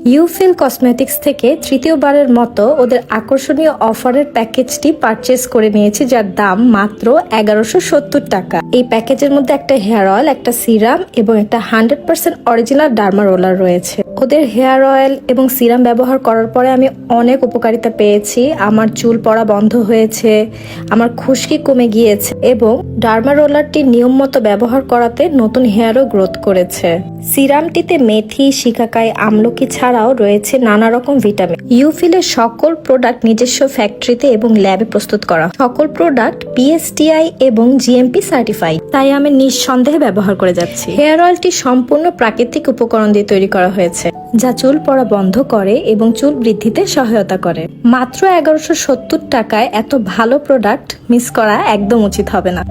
ইউফিল cosmetics থেকে তৃতীয়বারের মতো ওদের আকর্ষণীয় অফারের প্যাকেজটি পারচেজ করে নিয়েছি, যার দাম মাত্র 1170 টাকা। এই প্যাকেজের মধ্যে একটা হেয়ার অয়েল, একটা সিরাম এবং একটা 100% অরিজিনাল ডার্মা রোলার রয়েছে। ওদের হেয়ার অয়েল এবং সিরাম ব্যবহার করার পরে আমি অনেক উপকারিতা পেয়েছি। আমার চুল পড়া বন্ধ হয়েছে, আমার খুশকি কমে গিয়েছে এবং ডার্মা রোলারটি নিয়ম মতো ব্যবহার করাতে নতুন হেয়ারও গ্রোথ করেছে। সিরামটিতে মেথি, শিকাকাই, আমলকি ছাড়াও রয়েছে নানা রকম ভিটামিন। ইউফিলের সকল প্রোডাক্ট নিজস্ব ফ্যাক্টরিতে এবং ল্যাবে প্রস্তুত করা। সকল প্রোডাক্ট পিএসটিআই এবং জিএমপি সার্টিফাইড, তাই আমি নিঃসন্দেহে ব্যবহার করে যাচ্ছি। হেয়ার অয়েলটি সম্পূর্ণ প্রাকৃতিক উপকরণ দিয়ে তৈরি করা হয়েছে, যা চুল পড়া বন্ধ করে এবং চুল বৃদ্ধিতে সহায়তা করে। মাত্র 1170 টাকায় এত ভালো প্রোডাক্ট মিস করা একদম উচিত হবে না।